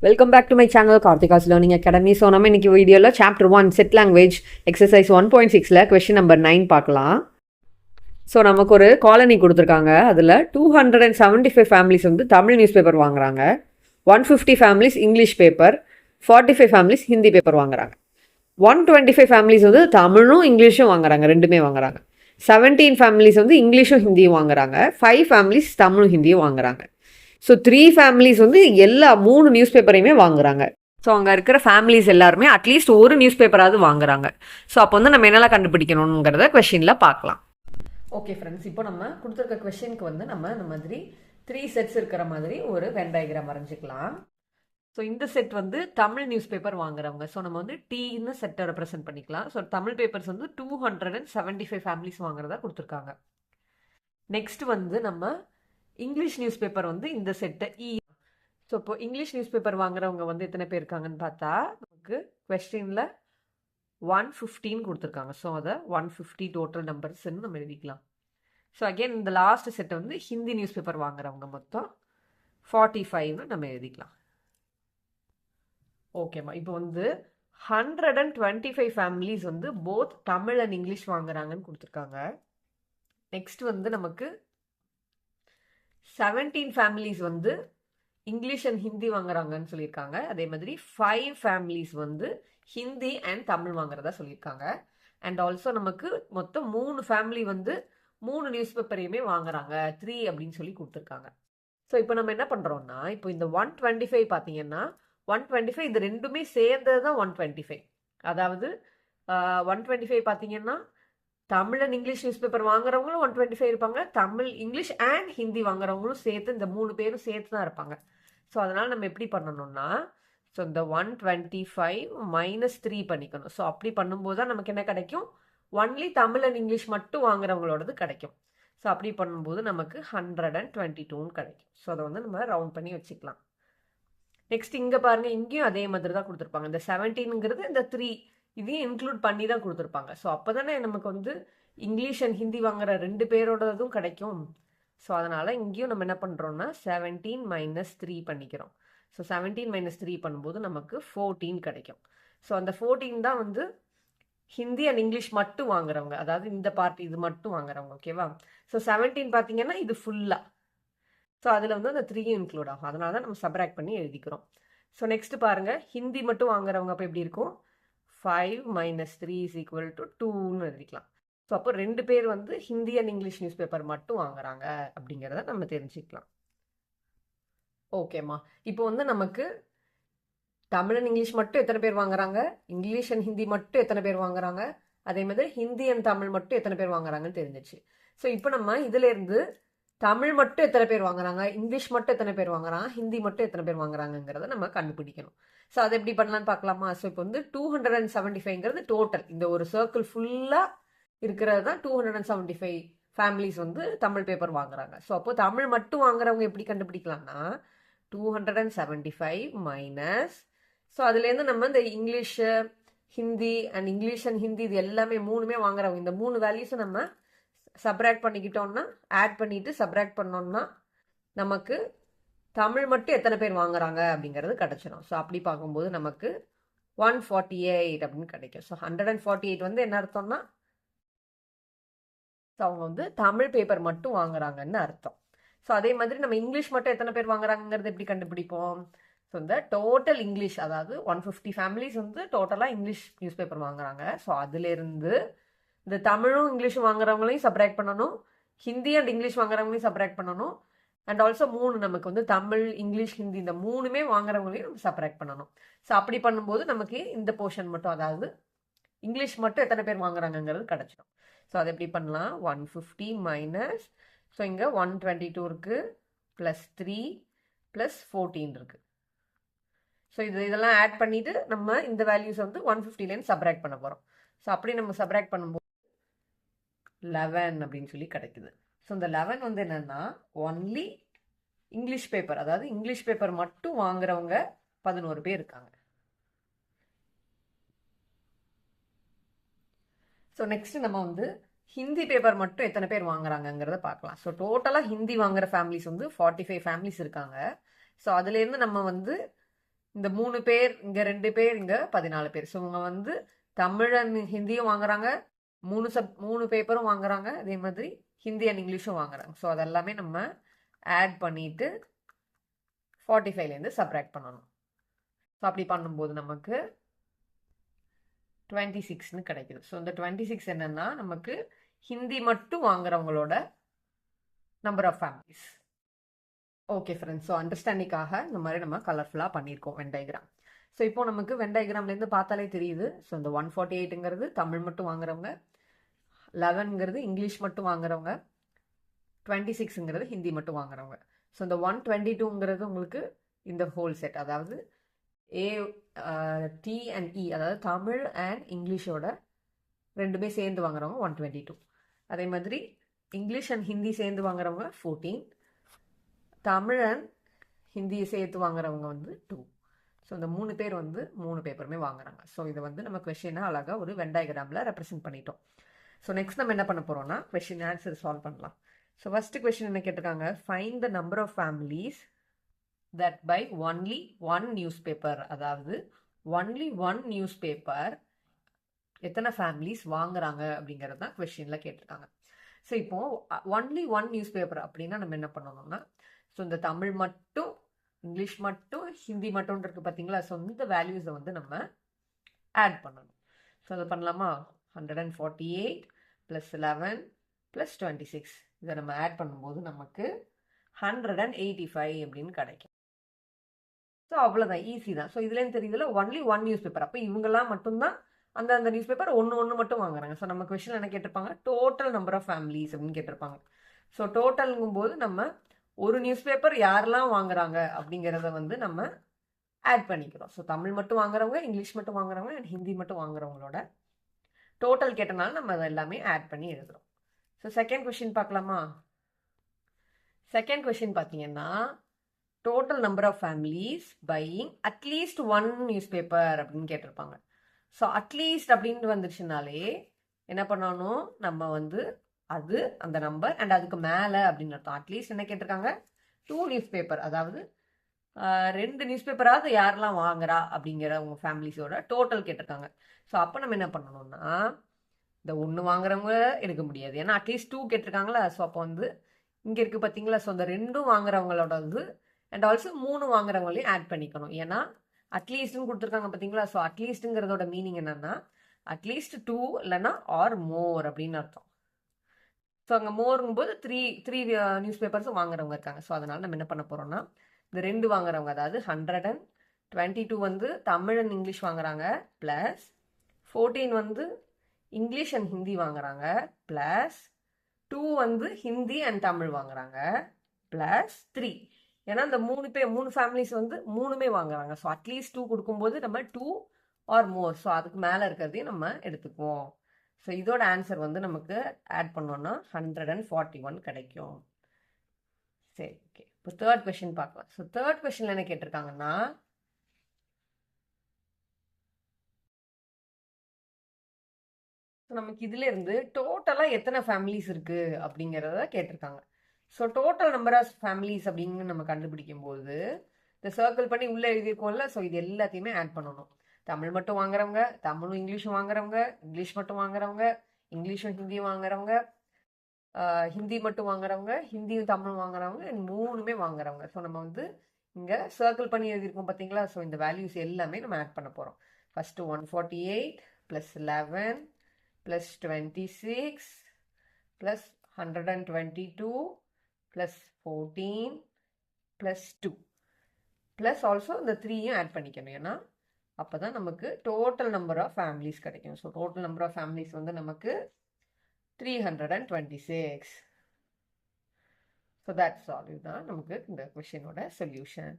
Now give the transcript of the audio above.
Welcome back to my channel Karthika's Learning Academy. So நம்ம இன்னைக்கு வீடியோல chapter 1 set language exercise 1.6ல question number 9 பார்க்கலாம். So நமக்கு ஒரு காலனி கொடுத்துருக்காங்க. அதில் 275 ஃபேமிலிஸ் வந்து தமிழ் நியூஸ் பேப்பர் வாங்குறாங்க, 150 families English paper, 45 families Hindi paper வாங்குறாங்க. 125 ஃபேமிலிஸ் வந்து தமிழும் இங்கிலீஷும் வாங்குறாங்க, ரெண்டுமே வாங்குறாங்க. 17 ஃபேமிலிஸ் வந்து இங்கிலீஷும் ஹிந்தியும் வாங்குறாங்க, 5 ஃபேமிலிஸ் தமிழும் ஹிந்தியும் வாங்குறாங்க. ஸோ 3 ஃபேமிலிஸ் வந்து எல்லா 3 நியூஸ் பேப்பரையுமே வாங்குறாங்க. ஸோ அங்கே இருக்கிற ஃபேமிலிஸ் எல்லாருமே அட்லீஸ்ட் ஒரு நியூஸ் பேப்பராவது வாங்குறாங்க. ஸோ அப்போ வந்து நம்ம என்னெல்லாம் கண்டுபிடிக்கணுங்கிறத கொஷினில் பார்க்கலாம். ஓகே ஃப்ரெண்ட்ஸ், இப்போ நம்ம கொடுத்துருக்க கொஷினுக்கு வந்து நம்ம இந்த மாதிரி 3 செட்ஸ் இருக்கிற மாதிரி ஒரு வென் டயக்ராம் வரைஞ்சிக்கலாம். ஸோ இந்த செட் வந்து தமிழ் நியூஸ் பேப்பர் வாங்குறவங்க. ஸோ நம்ம வந்து டீன்னு செட்டை ரெப்ரசென்ட் பண்ணிக்கலாம். ஸோ தமிழ் பேப்பர்ஸ் வந்து 275 ஃபேமிலிஸ் வாங்குறதா கொடுத்துருக்காங்க. நெக்ஸ்ட் வந்து நம்ம இங்கிலீஷ் நியூஸ் பேப்பர் வந்து இந்த செட்டை இ. ஸோ இப்போ இங்கிலீஷ் நியூஸ் பேப்பர் வாங்குறவங்க வந்து எத்தனை பேர் இருக்காங்கன்னு பார்த்தா நமக்கு கொஸ்டினில் 115 கொடுத்துருக்காங்க. ஸோ அதை 150 டோட்டல் நம்பர்ஸ்ன்னு நம்ம எழுதிக்கலாம். ஸோ அகெயின் இந்த லாஸ்ட் செட்டை வந்து ஹிந்தி நியூஸ் பேப்பர் வாங்குறவங்க மொத்தம் 45 நம்ம எழுதிக்கலாம். ஓகேம்மா, இப்போ வந்து 125 ஃபேமிலிஸ் வந்து போத் தமிழ் அண்ட் இங்கிலீஷ் வாங்குறாங்கன்னு கொடுத்துருக்காங்க. நெக்ஸ்ட் வந்து நமக்கு 17 ஃபேமிலிஸ் வந்து இங்கிலீஷ் அண்ட் ஹிந்தி வாங்குறாங்கன்னு சொல்லியிருக்காங்க. அதே மாதிரி 5 ஃபேமிலிஸ் வந்து ஹிந்தி அண்ட் தமிழ் வாங்குறதா சொல்லியிருக்காங்க. அண்ட் ஆல்சோ நமக்கு மொத்தம் 3 ஃபேமிலி வந்து 3 நியூஸ் பேப்பரையுமே வாங்குறாங்க, 3 அப்படின்னு சொல்லி கொடுத்துருக்காங்க. ஸோ இப்போ நம்ம என்ன பண்ணுறோம்னா, இப்போ இந்த 125 பார்த்தீங்கன்னா 125 இது ரெண்டுமே சேர்ந்தது தான் 125. அதாவது 125 பார்த்தீங்கன்னா Tamil and English news paper வாங்குறவங்களும் 125 இருப்பாங்க, தமிழ் இங்கிலீஷ் அண்ட் ஹிந்தி வாங்குறவங்களும் சேர்த்து இந்த 3 பேரும் சேர்த்து தான் இருப்பாங்க. ஸோ அதனால் நம்ம எப்படி பண்ணணும்னா, ஸோ இந்த 125 மைனஸ் 3 பண்ணிக்கணும். ஸோ அப்படி பண்ணும்போது தான் நமக்கு என்ன கிடைக்கும், ஒன்லி தமிழ் அண்ட் இங்கிலீஷ் மட்டும் வாங்குறவங்களோடது கிடைக்கும். ஸோ அப்படி பண்ணும்போது நமக்கு 122 கிடைக்கும். ஸோ அதை வந்து நம்ம ரவுண்ட் பண்ணி வச்சுக்கலாம். நெக்ஸ்ட் இங்கே பாருங்கள், இங்கேயும் அதே மாதிரி தான் கொடுத்துருப்பாங்க. இந்த 17ங்கிறது இந்த 3 இதையும் இன்க்ளூட் பண்ணி தான் கொடுத்துருப்பாங்க. ஸோ அப்போ தானே நமக்கு வந்து இங்கிலீஷ் அண்ட் ஹிந்தி வாங்குற 2 பேரோடதும் கிடைக்கும். ஸோ அதனால் இங்கேயும் நம்ம என்ன பண்ணுறோம்னா 17 மைனஸ் 3 பண்ணிக்கிறோம். ஸோ 17 மைனஸ் 3 பண்ணும்போது நமக்கு 14 கிடைக்கும். ஸோ அந்த 14 தான் வந்து ஹிந்தி அண்ட் இங்கிலீஷ் மட்டும் வாங்குறவங்க, அதாவது இந்த பார்ட் இது மட்டும் வாங்குறவங்க. ஓகேவா? ஸோ 17 பார்த்தீங்கன்னா இது ஃபுல்லாக. ஸோ அதில் வந்து அந்த 3யும் இன்க்ளூட் ஆகும். அதனால தான் நம்ம சப்ராக்ட் பண்ணி எழுதிக்கிறோம். ஸோ நெக்ஸ்ட் பாருங்கள், ஹிந்தி மட்டும் வாங்குறவங்க அப்போ எப்படி இருக்கும், 5 மைனஸ் 3 இஸ் ஈக்குவல் டு 2ன்னு எழுதிக்கலாம். ஸோ அப்போ 2 பேர் வந்து Hindi and English news paper மட்டும் வாங்குறாங்க அப்படிங்கிறத நம்ம தெரிஞ்சுக்கலாம். ஓகேம்மா, இப்போ வந்து நமக்கு தமிழ் அண்ட் இங்கிலீஷ் மட்டும் எத்தனை பேர் வாங்குறாங்க, இங்கிலீஷ் அண்ட் ஹிந்தி மட்டும் எத்தனை பேர் வாங்குறாங்க, அதே மாதிரி ஹிந்தி அண்ட் தமிழ் மட்டும் எத்தனை பேர் வாங்குறாங்கன்னு தெரிஞ்சிச்சு. ஸோ இப்போ நம்ம இதுலேருந்து தமிழ் மட்டும் எத்தனை பேர் வாங்குறாங்க, இங்கிலீஷ் மட்டும் எத்தனை பேர் வாங்குறாங்க, ஹிந்தி மட்டும் எத்தனை பேர் வாங்குறாங்கிறத நம்ம கண்டுபிடிக்கணும். ஸோ அதை எப்படி பண்ணலான்னு பார்க்கலாமா. ஸோ இப்போ வந்து 275ங்கிறது டோட்டல், இந்த ஒரு சர்க்கிள் ஃபுல்லாக இருக்கிறது தான் 275 ஃபேமிலிஸ் வந்து தமிழ் பேப்பர் வாங்குறாங்க. ஸோ அப்போ தமிழ் மட்டும் வாங்குறவங்க எப்படி கண்டுபிடிக்கலாம்னா 275 மைனஸ், ஸோ அதுலேருந்து நம்ம இந்த English Hindi and English and Hindi இது எல்லாமே 3மே வாங்குறவங்க, இந்த 3 வேல்யூஸை நம்ம சப்ராக்ட் பண்ணிக்கிட்டோம்னா, ஆட் பண்ணிட்டு சப்ராக்ட் பண்ணோம்னா நமக்கு தமிழ் மட்டும் எத்தனை பேர் வாங்குறாங்க அப்படிங்கிறது கிடைச்சிடும். ஸோ அப்படி பார்க்கும்போது நமக்கு 148 அப்படின்னு கிடைக்கும். ஸோ 148 வந்து என்ன அர்த்தம்னா ஸோ அவங்க வந்து தமிழ் பேப்பர் மட்டும் வாங்குறாங்கன்னு அர்த்தம். ஸோ அதே மாதிரி நம்ம இங்கிலீஷ் மட்டும் எத்தனை பேர் வாங்குறாங்கிறது எப்படி கண்டுபிடிப்போம். ஸோ இந்த டோட்டல் இங்கிலீஷ், அதாவது 150 ஃபேமிலிஸ் வந்து டோட்டலாக இங்கிலீஷ் நியூஸ் பேப்பர் வாங்குறாங்க. ஸோ அதுலேருந்து இந்த தமிழும் இங்கிலீஷும் வாங்குறவங்களையும் சப்ராக்ட் பண்ணணும், ஹிந்தி அண்ட் இங்கிலீஷ் வாங்குறவங்களையும் சப்ராக்ட் பண்ணணும், அண்ட் ஆல்சோ 3 நமக்கு வந்து தமிழ் இங்கிலீஷ் ஹிந்தி இந்த 3மே வாங்குறவங்களையும் நம்ம சப்ராக்ட் பண்ணணும். ஸோ அப்படி பண்ணும்போது நமக்கு இந்த போர்ஷன் மட்டும், அதாவது இங்கிலீஷ் மட்டும் எத்தனை பேர் வாங்குறாங்கிறது கிடச்சிடும். ஸோ அதை எப்படி பண்ணலாம், 150 மைனஸ், ஸோ இங்கே 122 இருக்குது, ப்ளஸ் 3 ப்ளஸ் 14 இருக்குது. ஸோ இதெல்லாம் ஆட் பண்ணிவிட்டு நம்ம இந்த வேல்யூஸ் வந்து 150லேருந்து சப்ராக்ட் பண்ண போகிறோம். ஸோ அப்படி நம்ம சப்ராக்ட் பண்ணும்போது 11 அப்படின்னு சொல்லி கிடைக்குது. ஸோ இந்த 11 வந்து என்னன்னா ஒன்லி இங்கிலீஷ் பேப்பர், அதாவது இங்கிலீஷ் பேப்பர் மட்டும் வாங்குறவங்க 11 பேர் இருக்காங்க. ஸோ நெக்ஸ்ட் நம்ம வந்து ஹிந்தி பேப்பர் மட்டும் எத்தனை பேர் வாங்குறாங்கிறத பார்க்கலாம். ஸோ டோட்டலாக ஹிந்தி வாங்குற ஃபேமிலிஸ் வந்து 45 ஃபேமிலிஸ் இருக்காங்க. ஸோ அதுலேருந்து நம்ம வந்து இந்த 3 பேர், இங்க 2 பேர், இங்க 14 பேர். ஸோ இவங்க வந்து தமிழ் அண்ட் ஹிந்தியும் வாங்குறாங்க, 3 பேப்பரும் வாங்குறாங்க, அதே மாதிரி ஹிந்தி அண்ட் இங்கிலீஷும் வாங்குறாங்க. ஸோ அதெல்லாமே நம்ம ஆட் பண்ணிட்டு 45லேருந்து சப்ராக்ட் பண்ணணும். ஸோ அப்படி பண்ணும்போது நமக்கு 26ன்னு கிடைக்குது. ஸோ இந்த 26 என்னன்னா நமக்கு ஹிந்தி மட்டும் வாங்குறவங்களோட number of families. Okay friends, so அண்டர்ஸ்டாண்டிங்காக இந்த மாதிரி நம்ம கலர்ஃபுல்லாக பண்ணியிருக்கோம் வென் டயக்ராம். ஸோ இப்போ நமக்கு வென் டயக்ராம்லேருந்து பார்த்தாலே தெரியுது. ஸோ இந்த 148ங்கிறது தமிழ் மட்டும் வாங்குறவங்க, 11ங்கிறது இங்கிலீஷ் மட்டும் வாங்குறவங்க, 26ங்கிறது ஹிந்தி மட்டும் வாங்குறவங்க. ஸோ இந்த 122ங்கிறது உங்களுக்கு இந்த ஹோல் செட், அதாவது டி அண்ட் இ, அதாவது தமிழ் அண்ட் இங்கிலீஷோட ரெண்டுமே சேர்ந்து வாங்குறவங்க 122. அதே மாதிரி இங்கிலீஷ் அண்ட் ஹிந்தி சேர்ந்து வாங்குறவங்க 14, தமிழ் அண்ட் ஹிந்தியை சேர்த்து வாங்குறவங்க வந்து 2. ஸோ இந்த 3 பேர் வந்து 3 பேப்பருமே வாங்குறாங்க. ஸோ இதை வந்து நம்ம கொஸ்டினை அழகாக ஒரு வென் டயக்ராமில் ரெப்ரசென்ட் பண்ணிட்டோம். ஸோ நெக்ஸ்ட் நம்ம என்ன பண்ண போகிறோம்னா கொஸ்டின் ஆன்சர் சால்வ் பண்ணலாம். ஸோ ஃபர்ஸ்ட் கொஸ்டின் என்ன கேட்டிருக்காங்க, find the number of families that by only one newspaper, அதாவது only one newspaper எத்தனை ஃபேமிலிஸ் வாங்குறாங்க அப்படிங்கிறது தான் கொஸ்டின்ல கேட்டிருக்காங்க. ஸோ இப்போ ஒன்லி ஒன் நியூஸ் பேப்பர் அப்படின்னா நம்ம என்ன பண்ணணும்னா, ஸோ இந்த தமிழ் மட்டும், இங்கிலீஷ் மட்டும், ஹிந்தி மட்டும் இருக்கு பார்த்தீங்களா. ஸோ இந்த வேல்யூஸை வந்து நம்ம ஆட் பண்ணணும். ஸோ அதை பண்ணலாமா, 148 + 11 + 26 இதை நம்ம ஆட் பண்ணும்போது நமக்கு 185 அப்படின்னு கிடைக்கும். ஸோ அவ்வளோதான், ஈஸி தான். ஸோ இதுலேருந்து தெரியுதுல ஒன்லி ஒன் நியூஸ் பேப்பர். அப்போ இவங்கெல்லாம் மட்டும்தான் அந்த நியூஸ் பேப்பர் ஒன்று மட்டும் வாங்குறாங்க. ஸோ நம்ம கொஸ்டின் என்ன கேட்டிருப்பாங்க, டோட்டல் நம்பர் ஆஃப் ஃபேமிலிஸ் அப்படின்னு கேட்டிருப்பாங்க. ஸோ டோட்டலுங்கும் போது நம்ம ஒரு நியூஸ் பேப்பர் யாரெல்லாம் வாங்குறாங்க அப்படிங்கிறத வந்து நம்ம ஆட் பண்ணிக்கிறோம். ஸோ தமிழ் மட்டும் வாங்குறவங்க, இங்கிலீஷ் மட்டும் வாங்குறவங்க அண்ட் ஹிந்தி மட்டும் வாங்குறவங்களோட டோட்டல் கேட்டனால நம்ம அதை எல்லாமே ஆட் பண்ணி எழுதுறோம். ஸோ செகண்ட் கொஸ்டின் பார்க்கலாமா. செகண்ட் கொஸ்டின் பார்த்தீங்கன்னா total number of families buying at least one newspaper அப்படின்னு கேட்டிருப்பாங்க. ஸோ அட்லீஸ்ட் அப்படின்னு வந்துருச்சுனாலே என்ன பண்ணணும், நம்ம வந்து அது அந்த நம்பர் அண்ட் அதுக்கு மேலே அப்படின்னு அர்த்தம். அட்லீஸ்ட் என்ன கேட்டிருக்காங்க, 2 நியூஸ் பேப்பர், அதாவது 2 நியூஸ் பேப்பராவது யாரெல்லாம் வாங்குறா அப்படிங்கிற உங்கள் ஃபேமிலிஸோட டோட்டல் கேட்டிருக்காங்க. ஸோ அப்போ நம்ம என்ன பண்ணணும்னா, இந்த 1 வாங்குறவங்க எடுக்க முடியாது, ஏன்னா அட்லீஸ்ட் 2 கேட்டிருக்காங்களா. ஸோ அப்போ வந்து இங்கே இருக்குது பார்த்தீங்களா. ஸோ இந்த 2 வாங்குறவங்களோட வந்து அண்ட் ஆல்சோ 3 வாங்குறவங்களையும் ஆட் பண்ணிக்கணும். ஏன்னா அட்லீஸ்ட்னு கொடுத்துருக்காங்க பார்த்தீங்களா. ஸோ அட்லீஸ்ட்டுங்கிறதோட மீனிங் என்னன்னா அட்லீஸ்ட் 2 இல்லைன்னா ஆர் மோர் அப்படின்னு அர்த்தம். ஸோ அங்கே மோருங்கும்போது த்ரீ நியூஸ் பேப்பர்ஸும் வாங்குறவங்க இருக்காங்க. ஸோ அதனால நம்ம என்ன பண்ண போகிறோம்னா, இந்த 2 வாங்குறவங்க, அதாவது 122 வந்து தமிழ் அண்ட் இங்கிலீஷ் வாங்குறாங்க, ப்ளஸ் 14 வந்து இங்கிலீஷ் அண்ட் ஹிந்தி வாங்குறாங்க, ப்ளஸ் 2 வந்து ஹிந்தி அண்ட் தமிழ் வாங்குறாங்க, ப்ளஸ் 3. ஏன்னா இந்த 3 ஃபேமிலிஸ் வந்து 3மே வாங்குறாங்க. ஸோ அட்லீஸ்ட் 2 கொடுக்கும்போது நம்ம 2 ஆர் மோர், ஸோ அதுக்கு மேலே இருக்கிறதையும் நம்ம எடுத்துக்குவோம். ஸோ இதோட ஆன்சர் வந்து நமக்கு ஆட் பண்ணோம்னா 141 கிடைக்கும். சரி, ஓகே. இப்போ தேர்ட் கொஸ்டின் பார்க்கலாம். ஸோ தேர்ட் கொஸ்டின்ல என்ன கேட்டிருக்காங்கன்னா, நமக்கு இதுல இருந்து டோட்டலா எத்தனை ஃபேமிலிஸ் இருக்கு அப்படிங்கிறத கேட்டிருக்காங்க. So total number of families அப்படின்னு நம்ம கண்டுபிடிக்கும் போது இந்த சர்க்கிள் பண்ணி உள்ள எழுதியிருக்கோம்ல. ஸோ இது எல்லாத்தையுமே ஆட் பண்ணணும். தமிழ் மட்டும் வாங்குறவங்க, தமிழும் இங்கிலீஷும் வாங்குறவங்க, இங்கிலீஷ் மட்டும் வாங்குறவங்க, இங்கிலீஷும் ஹிந்தியும் வாங்குறவங்க, ஹிந்தி மட்டும் வாங்குறவங்க, ஹிந்தியும் தமிழும் வாங்குறவங்க, 3மே வாங்குறவங்க. ஸோ நம்ம வந்து இங்கே சர்க்கிள் பண்ணி எழுதியிருக்கோம் பார்த்தீங்களா. ஸோ இந்த வேல்யூஸ் எல்லாமே நம்ம ஆட் பண்ண போகிறோம். ஃபஸ்ட்டு 148 + 11 + 26 + 122 + 14 + 2 ப்ளஸ் ஆல்சோ இந்த 3யும் ஆட் பண்ணிக்கணும். ஏன்னா அப்போ தான் நமக்கு டோட்டல் நம்பர் ஆஃப் ஃபேமிலிஸ் கிடைக்கும். So total number of families வந்து நமக்கு 326. So that's all. இதுதான் நமக்கு இந்த கொஷினோட சொல்யூஷன்.